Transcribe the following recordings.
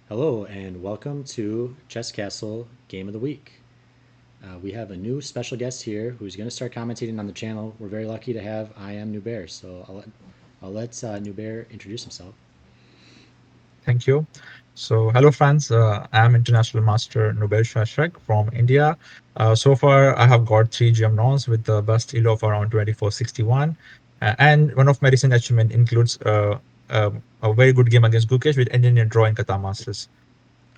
Hello and welcome to Chess Castle Game of the Week. We have a new special guest here who's going to start commentating on the channel. We're very lucky to have I am Nubair, so I'll let Nubair introduce himself. Thank you. So, hello, friends. I'm International Master Nubairshah Shaikh from India. So far, I have got three GM rounds with the best elo of around 2461. And one of my recent achievement includes a very good game against Gukesh with Indian draw in Kata Masters.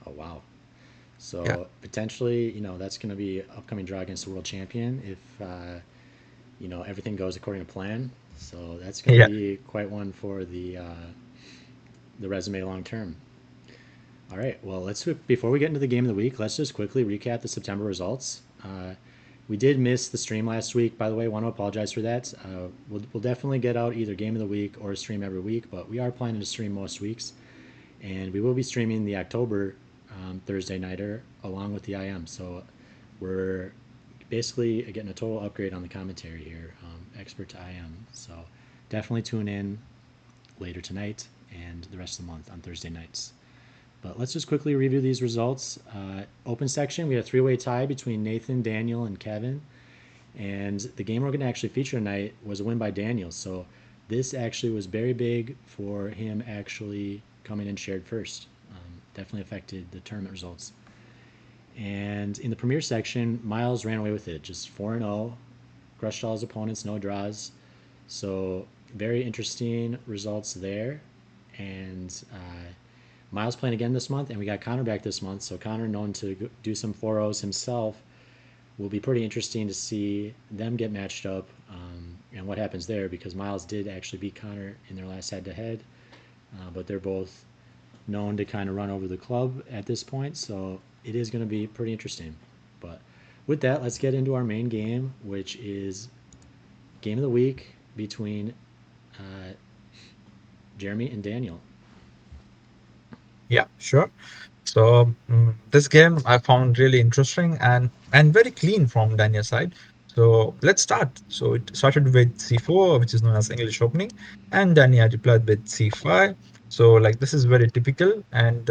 Oh wow! Yeah, So potentially, that's going to be upcoming draw against the world champion if everything goes according to plan. So that's going to yeah, be quite one for the resume long term. All right. Well, let's before we get into the game of the week, let's just quickly recap the September results. We did miss the stream last week, by the way. Want to apologize for that. We'll definitely get out either game of the week or stream every week, but we are planning to stream most weeks, and we will be streaming the October Thursday nighter along with the IM. So we're basically getting a total upgrade on the commentary here, expert to IM. So definitely tune in later tonight and the rest of the month on Thursday nights. But let's just quickly review these results. Open section, we had a three-way tie between Nathan, Daniel, and Kevin. And the game we're going to actually feature tonight was a win by Daniel. So this actually was very big for him actually coming in shared first. Definitely affected the tournament results. And in the premier section, Miles ran away with it, just 4-0, crushed all his opponents, no draws. So very interesting results there. And Miles playing again this month, and we got Connor back this month. So Connor, known to do some 4-0s himself, will be pretty interesting to see them get matched up and what happens there because Miles did actually beat Connor in their last head-to-head, but they're both known to kind of run over the club at this point, so it is going to be pretty interesting. But with that, let's get into our main game, which is game of the week between uh, Jeremy and Daniel. yeah, sure. So this game I found really interesting and very clean from Daniel's side. So let's start. So it started with c4, which is known as English opening, and Daniel replied with c5. So like this is very typical and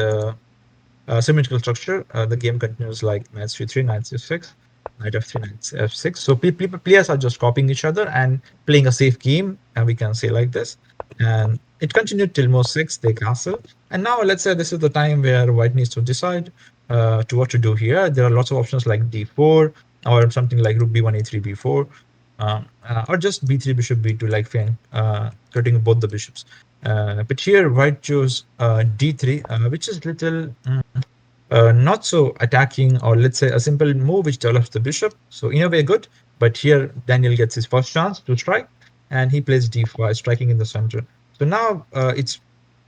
symmetrical structure. The game continues like knight c3, knight c6, knight f3, knight f6. So players are just copying each other and playing a safe game, and we can say like this. And it continued till move 6, they castle. And now let's say this is the time where white needs to decide to what to do here. There are lots of options like d4 or something like rook b1, a3, b4. Or just b3, bishop b2, like cutting both the bishops. But here white chose d3, which is little not so attacking, or let's say a simple move which develops the bishop. So in a way good, but here Daniel gets his first chance to strike, and he plays d5, striking in the center. So now it's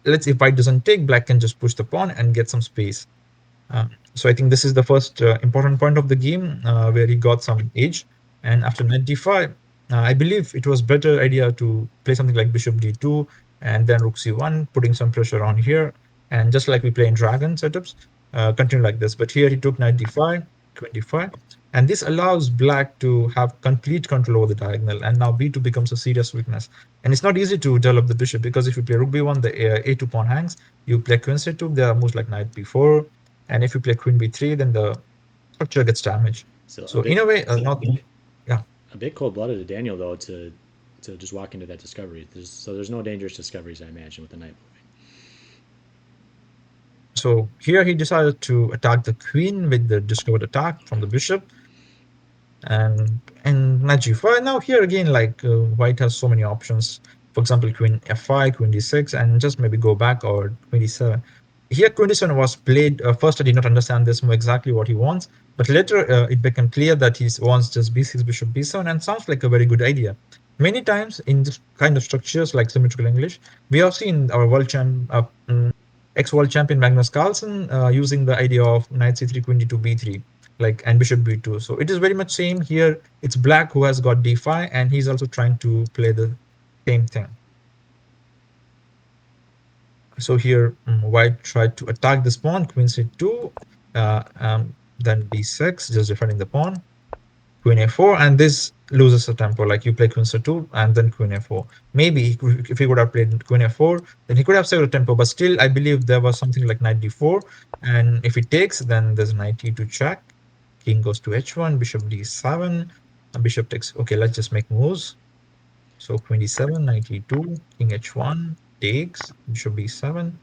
let's if white doesn't take, black can just push the pawn and get some space. So I think this is the first important point of the game where he got some edge. And after knight d5, I believe it was better idea to play something like bishop d2 and then rook c1, putting some pressure on here. And just like we play in dragon setups, continue like this. But here he took knight d5, queen d5, and this allows black to have complete control over the diagonal. And now b2 becomes a serious weakness. And it's not easy to develop the bishop because if you play rook b1, the a2 pawn hangs. You play queen c2, there are moves like knight b4, and if you play queen b3, then the structure gets damaged. So a So in bit a way, not yeah. a bit cold blooded to Daniel though to just walk into that discovery. There's no dangerous discoveries I imagine with the knight moving. So here he decided to attack the queen with the discovered attack from the bishop, and knight g5. Now here again, like white has so many options. For example, queen f5, queen d6, and just maybe go back, or queen d7. Here, queen d7 was played. First, I did not understand this move exactly what he wants, but later it became clear that he wants just b6, bishop b7, and sounds like a very good idea. Many times in this kind of structures like symmetrical English, we have seen our ex-world champion Magnus Carlsen using the idea of knight c3, queen d2, b3, like, and bishop b2. So it is very much same here. It's black who has got d5, and he's also trying to play the same thing. So here white tried to attack this pawn, queen c2, then b6, just defending the pawn, queen a4, and this loses the tempo. Like you play queen c2 and then queen a4. Maybe if he could have played queen a4, then he could have saved the tempo. But still, I believe there was something like knight d4. And if he takes, then there's knight e2 check. King goes to h1, bishop d7, and bishop takes. Okay, let's just make moves. So queen d7, knight e2, king h1 takes, bishop b7.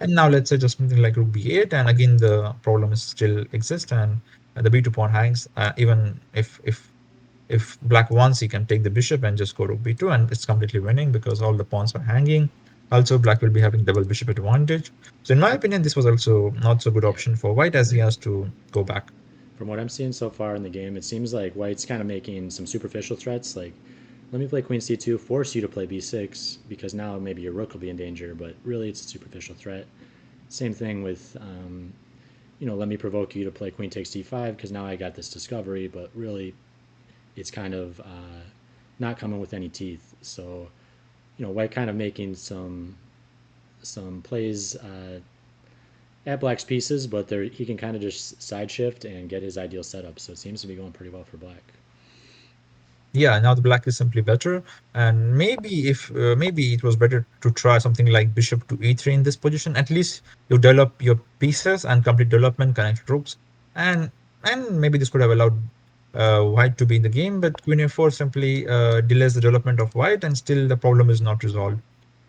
And now let's say just something like rook b8, and again the problem is still exists, and the b2 pawn hangs. Even if black wants, he can take the bishop and just go rook b2, and it's completely winning because all the pawns are hanging. Also, black will be having double bishop advantage. So in my opinion, this was also not so good Yeah. option for white as he has to go back. From what I'm seeing so far in the game, it seems like White's kind of making some superficial threats, like let me play queen c2, force you to play b6 because now maybe your rook will be in danger, but really it's a superficial threat. Same thing with, let me provoke you to play queen takes d5 because now I got this discovery, but really it's kind of not coming with any teeth. So, White kind of making some plays at Black's pieces, but he can kind of just side shift and get his ideal setup. So it seems to be going pretty well for Black. Yeah, now the black is simply better, and maybe if maybe it was better to try something like bishop to e3 in this position. At least you develop your pieces and complete development, connect troops, and and maybe this could have allowed white to be in the game. But queen a4 simply delays the development of white, and still the problem is not resolved.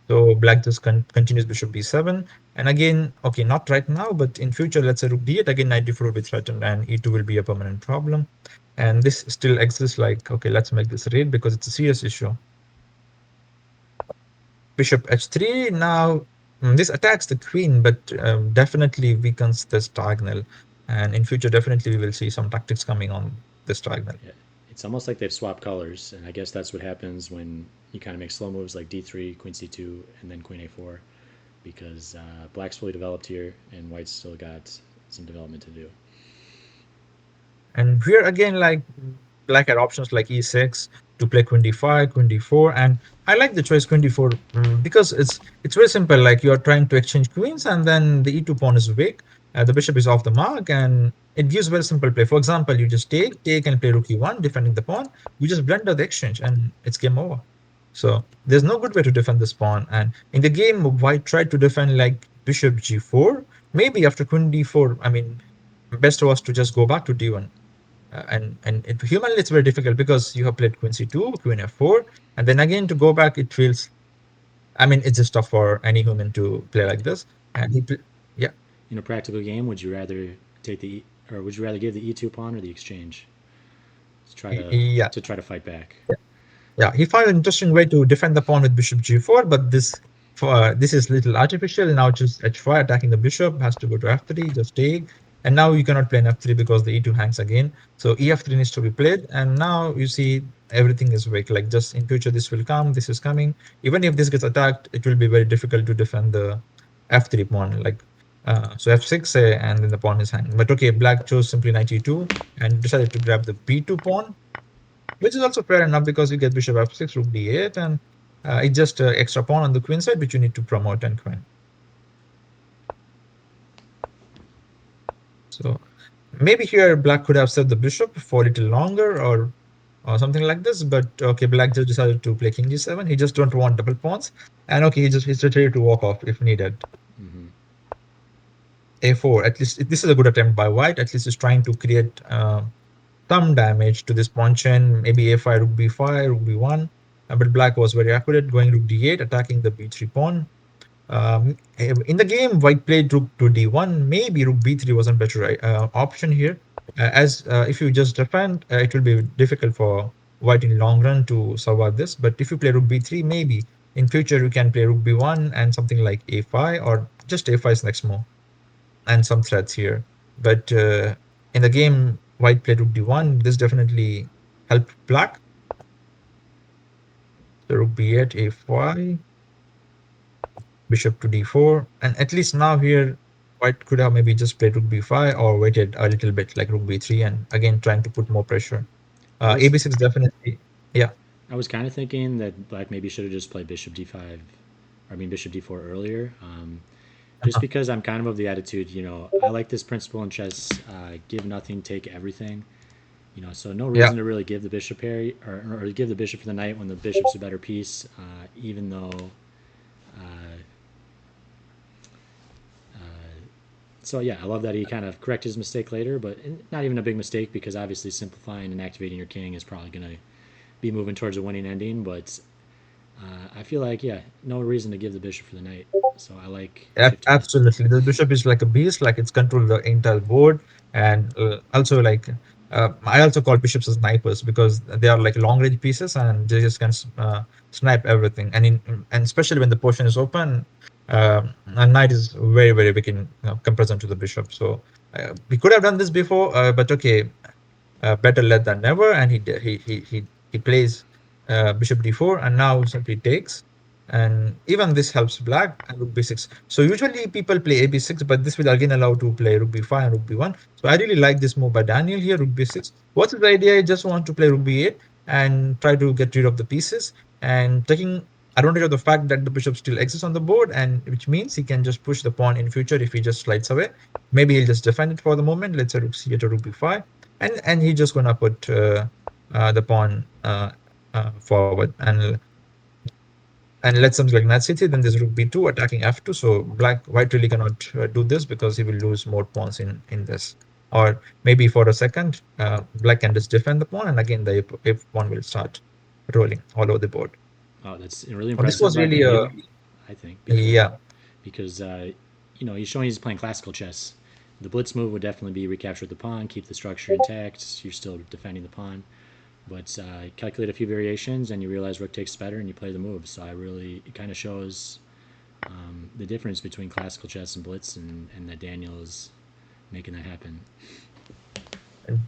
So black just continues bishop b7, and again, okay, not right now, but in future, let's say rook d8, again knight d4 will be threatened, and e2 will be a permanent problem. And this still exists. Like, okay, let's make this raid because it's a serious issue. Bishop h3 now. This attacks the queen, but definitely weakens this diagonal. And in future, definitely we will see some tactics coming on this diagonal. Yeah, it's almost like they've swapped colors, and I guess that's what happens when you kind of make slow moves like d3, queen c2, and then queen a4, because Black's fully developed here, and White's still got some development to do. And here again, like black had options like e6 to play queen d5, queen d4, and I like the choice queen d4 because it's very simple. Like you are trying to exchange queens, and then the e2 pawn is weak, the bishop is off the mark, and it gives very simple play. For example, you just take, and play rook e1, defending the pawn. You just blunder the exchange, and it's game over. So there's no good way to defend this pawn. And in the game, white tried to defend like bishop g4. Maybe after queen d4, I mean, best was to just go back to d1, humanly it's very difficult because you have played queen c2, queen f4, and then again to go back it feels, I mean, it's just tough for any human to play like this. And yeah. In a practical game, would you rather take or would you rather give the e2 pawn or the exchange to try to Yeah. fight back? Yeah, he found an interesting way to defend the pawn with bishop g4, but this is little artificial. Now just h5 attacking the bishop has to go to f3, just take, and now you cannot play an f3 because the e2 hangs again. So ef3 needs to be played, and now you see everything is weak. Like just in future, this will come, this is coming. Even if this gets attacked, it will be very difficult to defend the f3 pawn. Like so f6, and then the pawn is hanging. But okay, black chose simply knight e2 and decided to grab the b2 pawn, which is also fair enough because you get bishop f6, rook d8, and it's just an extra pawn on the queen side which you need to promote and queen. So maybe here black could have set the bishop for a little longer or something like this, but okay, black just decided to play king g7. He just don't want double pawns, and okay, he's ready to walk off if needed. Mm-hmm. A4, at least this is a good attempt by white. At least he's trying to create some damage to this pawn chain. Maybe a5, rook b5, rook b1. But black was very accurate, going rook d8, attacking the b3 pawn. In the game, white played rook to d1. Maybe rook b3 wasn't better option here, as if you just defend, it will be difficult for white in long run to survive this. But if you play rook b3, maybe in future you can play rook b1 and something like a5, or just a5 is next move, and some threats here. But in the game, white played rook d1. This definitely helped black. So rook b8, a5, bishop to d4, and at least now here white could have maybe just played rook b5 or waited a little bit like rook b3, and again trying to put more pressure. I was ab6 definitely. Yeah. I was kind of thinking that Black maybe should have just played bishop d5, I mean bishop d4 earlier. Just Uh-huh. because I'm kind of the attitude, I like this principle in chess: give nothing, take everything. So no Yeah, reason to really give the bishop here, or give the bishop for the knight when the bishop's a better piece, even though. Uh, so yeah, I love that he kind of corrected his mistake later, but not even a big mistake because obviously simplifying and activating your king is probably going to be moving towards a winning ending. But I feel like yeah, no reason to give the bishop for the knight. So I like shifting it. absolutely. The bishop is like a beast, like it's control the entire board, and also like I also call bishops as snipers because they are like long range pieces and they just can snipe everything. And especially when the portion is open, a knight is very big in comparison to the bishop. So we could have done this before, but okay, better late than never. And he plays bishop d4, and now simply takes. And even this helps black and rook b6. So usually people play a b6, but this will again allow to play rook b5 and rook b1. So I really like this move by Daniel here, rook b6. What's the idea? I just want to play rook b8 and try to get rid of the pieces and taking advantage of the fact that the bishop still exists on the board, and which means he can just push the pawn in future if he just slides away. Maybe he'll just defend it for the moment. Let's say rook c8 or rook b5, and he's just gonna put the pawn forward and let something like knight c3. Then there's rook b2 attacking f2. So white really cannot do this because he will lose more pawns in this. Or maybe for a second, black can just defend the pawn, and again the if pawn will start rolling all over the board. Oh, that's really Oh, this impressive was by really Daniel, I think, yeah, because he's showing he's playing classical chess. The blitz move would definitely be recapture the pawn, keep the structure intact. You're still defending the pawn, but calculate a few variations and you realize rook takes better and you play the move. So it kind of shows the difference between classical chess and blitz, and that Daniel is making that happen.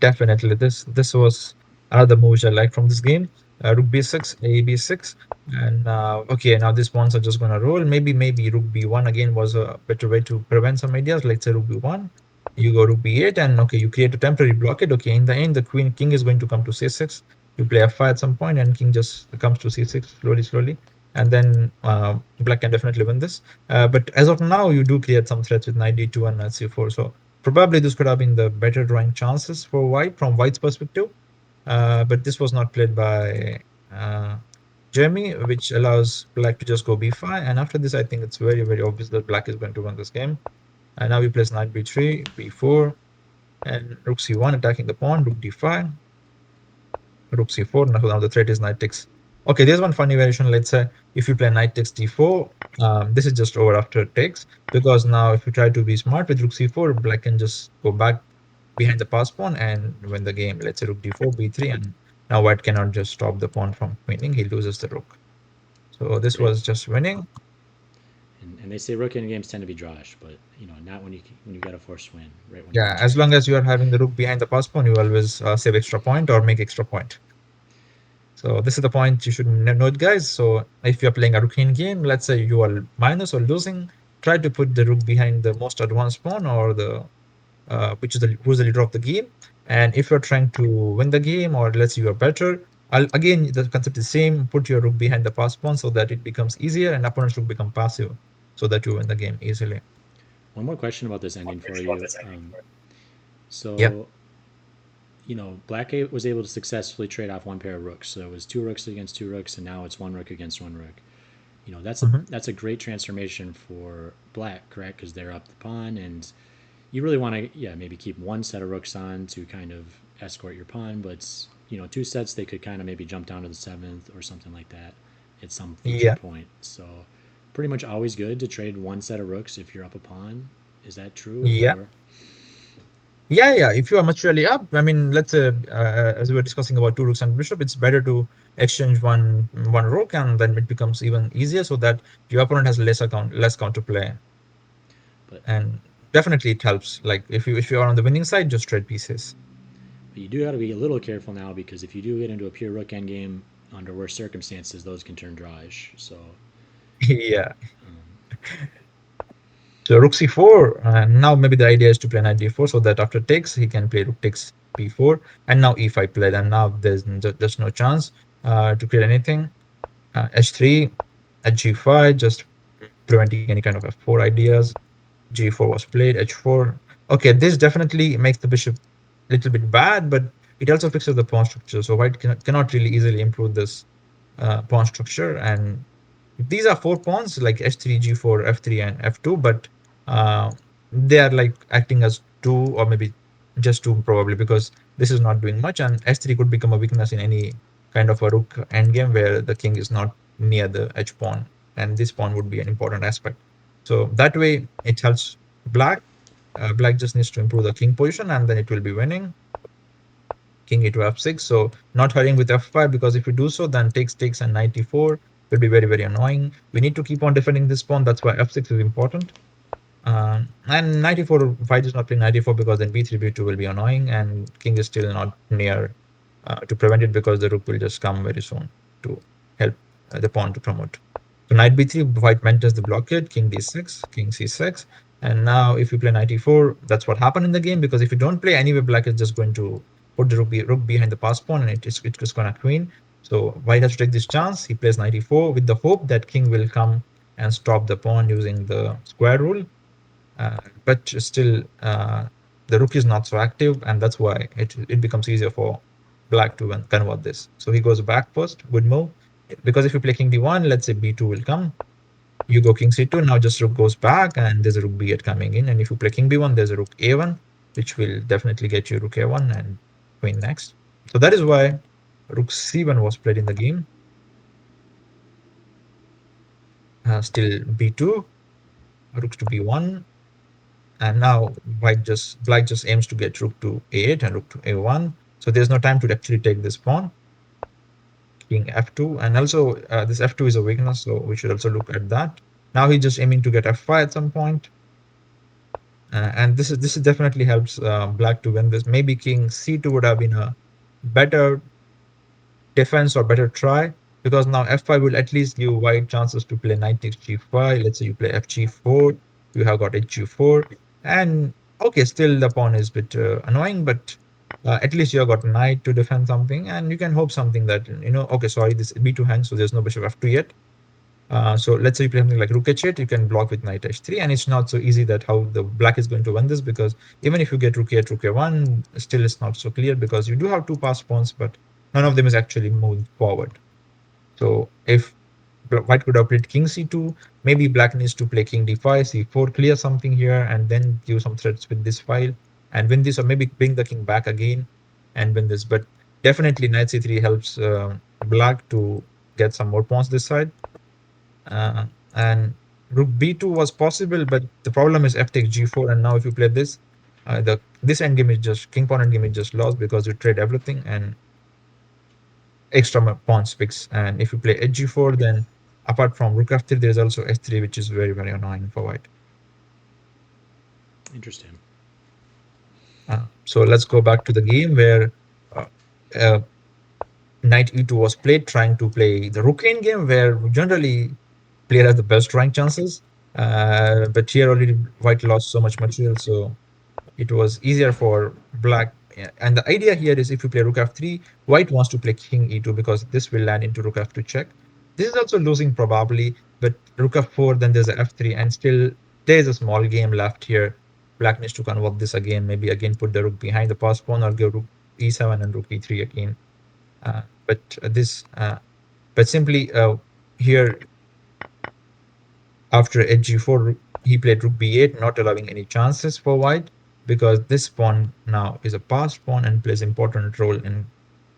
definitely. This was another move I like from this game. Rook b6, a b6, and okay, now these pawns are just gonna roll. Maybe rook b1 again was a better way to prevent some ideas. Let's say rook b1, you go rook b8, and okay, you create a temporary blockade. Okay, in the end, the king is going to come to c6. You play f5 at some point, and king just comes to c6 slowly, and then black can definitely win this. But as of now, you do create some threats with knight d2 and knight c4. So probably this could have been the better drawing chances for white from white's perspective, but this was not played by uh, Jeremy, which allows black to just go b5. And after this, I think it's very obvious that black is going to win this game. And now he plays knight b3, b4, and rook c1 attacking the pawn, rook d5, rook c4. Now the threat is knight takes. Okay, there's one funny variation. Let's say if you play knight takes d4, this is just over after it takes, because now if you try to be smart with rook c4, black can just go back behind the pass pawn and win the game. Let's say rook d4, b3, and now white cannot just stop the pawn from winning. He loses the rook. So this Great. was just winning. And they say rook in games tend to be drawish, but not when you got a forced win right when you Yeah, want to. as long as you are having the rook behind the pass pawn, you always save extra point or make extra point. So this is the point you should note, guys. So if you're playing a rook in game, let's say you are minus or losing, try to put the rook behind the most advanced pawn or the which is who's the leader of the game. And if you're trying to win the game, or let's say you're better, again the concept is same. Put your rook behind the pass pawn so that it becomes easier, and opponent's rook become passive, so that you win the game easily. One more question about this ending for you. Yeah. So Black was able to successfully trade off one pair of rooks. So it was two rooks against two rooks, and now it's one rook against one rook. Mhm. That's a great transformation for Black, correct? Because they're up the pawn, and you really want to, yeah, maybe keep one set of rooks on to kind of escort your pawn, but two sets they could kind of maybe jump down to the seventh or something like that at some future Yeah. point. So pretty much always good to trade one set of rooks if you're up a pawn. Is that true? Yeah. Or Yeah. If you are maturely up, I mean, let's say as we were discussing about two rooks and bishop, it's better to exchange one rook, and then it becomes even easier, so that your opponent has less counterplay. but And definitely it helps. Like if you are on the winning side, just trade pieces. But you do got to be a little careful now because if you do get into a pure rook endgame under worse circumstances, those can turn drawish. So Yeah. So rook c4, and now maybe the idea is to play knight d4 so that after takes he can play rook takes b4, and now e5 played, and now there's no chance to create anything. H3 at g5, just preventing any kind of f4 ideas. G4 was played, H4. Okay, this definitely makes the bishop a little bit bad, but it also fixes the pawn structure. So white cannot really easily improve this pawn structure. And these are four pawns like h3, g4, f3, and f2, but uh, they are like acting as two or maybe just two probably because this is not doing much. And h3 could become a weakness in any kind of a rook endgame where the king is not near the h pawn, and this pawn would be an important aspect. So that way it helps black. Black just needs to improve the king position, and then it will be winning. King e to f6. So not hurrying with f5 because if you do so, then takes and knight e4 will be very, very annoying. We need to keep on defending this pawn. That's why f6 is important. And knight e4, white is not playing knight e4 because then b3, b2 will be annoying, and king is still not near to prevent it because the rook will just come very soon to help the pawn to promote. So knight b3, white maintains the blockade, king d6, king c6. And now if you play knight e4, that's what happened in the game, because if you don't play anyway, black is just going to put the rook behind the pass pawn, and it's going to queen. So white has to take this chance. He plays knight e4 with the hope that king will come and stop the pawn using the square rule. But still, the rook is not so active, and that's why it becomes easier for black to convert this. So he goes back first, good move. Because if you play king d1, let's say b2 will come. You go king c2, now just rook goes back, and there's a rook b8 coming in. And if you play king b1, there's a rook a1, which will definitely get you rook a1 and queen next. So that is why rook c1 was played in the game. Still b2, rook to b1, and now black just aims to get rook to a8 and rook to a1. So there's no time to actually take this pawn. King f2, and also this f2 is a weakness, so we should also look at that. Now he's just aiming to get f5 at some point. And this is definitely helps black to win this. Maybe king c2 would have been a better defense or better try, because now f5 will at least give white chances to play knight takes g5. Let's say you play fg4, you have got hg4, and okay, still the pawn is a bit annoying, but at least you have got knight to defend something, and you can hope something that, okay, sorry, this b2 hangs, so there's no bishop f2 yet. So let's say you play something like rook h8, you can block with knight h3, and it's not so easy that how the black is going to win this, because even if you get rook e8, rook a1, still it's not so clear because you do have two passed pawns, but none of them is actually moving forward. So if white could have played king c2, maybe black needs to play king d5, c4, clear something here, and then give some threats with this file and win this, or maybe bring the king back again and win this. But definitely knight c3 helps black to get some more pawns this side. Uh, and rook b2 was possible, but the problem is f takes g4, and now if you play this, this endgame is just king pawn endgame is just lost because you trade everything and extra pawns fix. And if you play h4, then apart from rook f3, there's also h3, which is very, very annoying for white. Interesting. So let's go back to the game where uh, uh, knight e2 was played, trying to play the rook endgame, where generally player has the best rank chances. But here already white lost so much material, so it was easier for black. And the idea here is if you play rook f3, white wants to play king e2 because this will land into rook f2 check. This is also losing probably, but rook f4, then there's a f3, and still there's a small game left here. Black needs to convert this again, maybe again put the rook behind the pass pawn or give rook e7 and rook e3 again. Uh, but this, but simply here after hg4, he played rook b8, not allowing any chances for white, because this pawn now is a passed pawn and plays important role in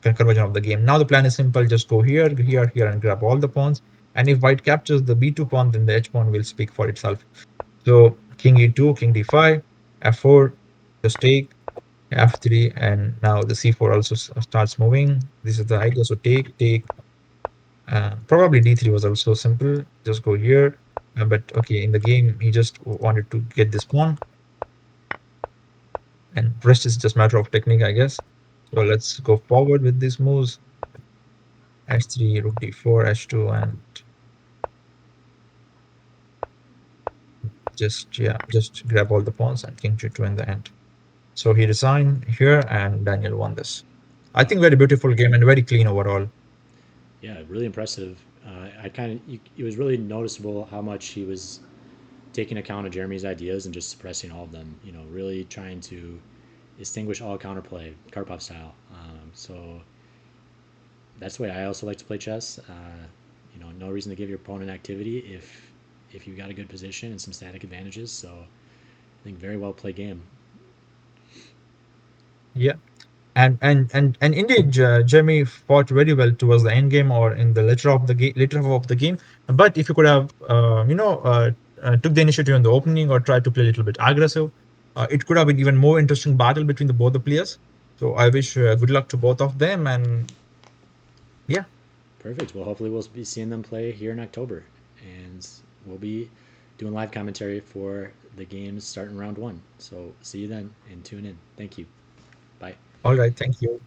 conversion of the game. Now the plan is simple: just go here, here, here, and grab all the pawns. And if white captures the b2 pawn, then the h pawn will speak for itself. So king e2, king d5, f4, just take, f3, and now the c4 also starts moving. This is the idea. So take, probably d3 was also simple. Just go here. But okay, in the game, he just wanted to get this pawn. And rest is just matter of technique, I guess. So let's go forward with these moves. h3, rook d4, h2, and just grab all the pawns and king g2 in the end. So he resigned here, and Daniel won this. I Wow. think very beautiful game and very clean overall. Yeah, really impressive. I kind of it was really noticeable how much he was taking account of Jeremy's ideas and just suppressing all of them. Really trying to extinguish all counterplay, Karpov style. So that's the way I also like to play chess. No reason to give your opponent activity if you got a good position and some static advantages. So I think very well played game. Yeah. And indeed, Jamie fought very well towards the end game or in the later half of the game. But if you could have, took the initiative in the opening or tried to play a little bit aggressive, it could have been even more interesting battle between both the players. So I wish good luck to both of them. And yeah, Perfect. Well, hopefully we'll be seeing them play here in October, and we'll be doing live commentary for the games starting round one. So see you then and tune in. Thank you. Bye. all right, thank you.